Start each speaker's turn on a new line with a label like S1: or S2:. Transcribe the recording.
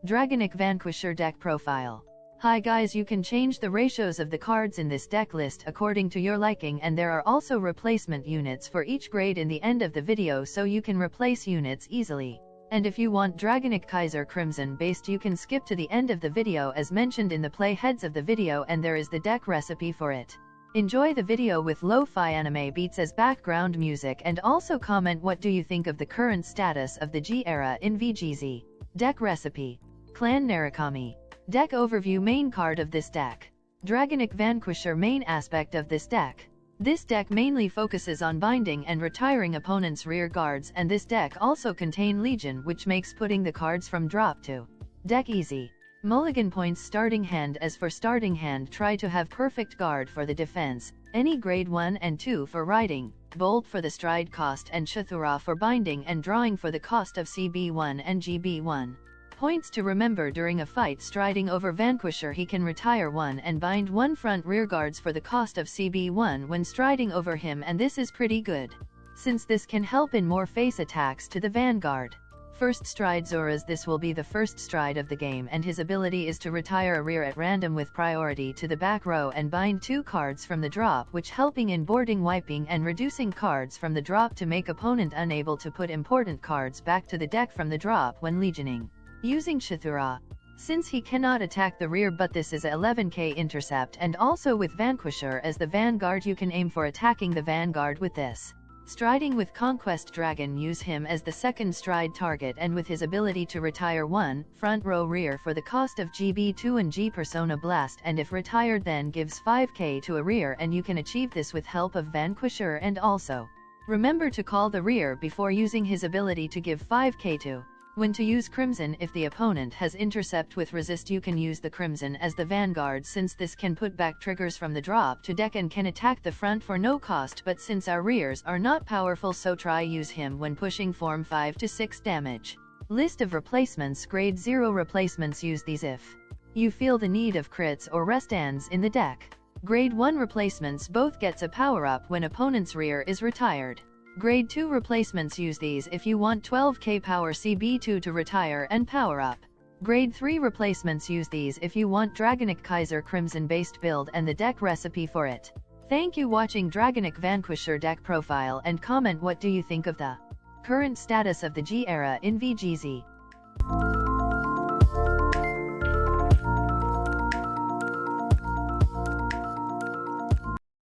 S1: Dragonic Vanquisher deck profile. Hi guys, you can change the ratios of the cards in this deck list according to your liking, and there are also replacement units for each grade in the end of the video so you can replace units easily. And if you want Dragonic Kaiser Crimson based, you can skip to the end of the video as mentioned in the playheads of the video, and there is the deck recipe for it. Enjoy the video with lo-fi anime beats as background music, and also comment what do you think of the current status of the G era in VGZ. Deck recipe. Clan Narukami. Deck overview. Main card of this deck. Dragonic Vanquisher. Main aspect of this deck. This deck mainly focuses on binding and retiring opponents' rear guards, and this deck also contain Legion, which makes putting the cards from drop to deck easy. Mulligan Points. Starting hand. As for starting hand, try to have perfect guard for the defense, any grade 1 and 2 for riding, bolt for the stride cost, and Chathura for binding and drawing for the cost of CB1 and GB1. Points to remember: during a fight striding over Vanquisher, he can retire 1 and bind 1 front rear guards for the cost of CB1 when striding over him, and this is pretty good, since this can help in more face attacks to the Vanguard. First stride Zora's. This will be the first stride of the game, and his ability is to retire a rear at random with priority to the back row and bind 2 cards from the drop, which helping in boarding, wiping and reducing cards from the drop to make opponent unable to put important cards back to the deck from the drop when legioning. Using Chathura, since he cannot attack the rear, but this is a 11k intercept, and also with Vanquisher as the Vanguard you can aim for attacking the Vanguard with this. Striding with Conquest Dragon, use him as the second stride target, and with his ability to retire 1 front row rear for the cost of GB2 and G Persona Blast, and if retired then gives 5k to a rear, and you can achieve this with help of Vanquisher. And also remember to call the rear before using his ability to give 5k to. When to use Crimson: if the opponent has intercept with resist, you can use the Crimson as the Vanguard, since this can put back triggers from the drop to deck and can attack the front for no cost, but since our rears are not powerful, so try use him when pushing form 5 to 6 damage. List of replacements. Grade 0 replacements. Use these if you feel the need of crits or restands in the deck. Grade 1 replacements. Both gets a power up when opponent's rear is retired. Grade 2 replacements. Use these if you want 12k power CB2 to retire and power up. Grade 3 replacements. Use these if you want Dragonic Kaiser Crimson based build and the deck recipe for it. Thank you watching Dragonic Vanquisher deck profile, and comment what do you think of the current status of the G era in VGZ.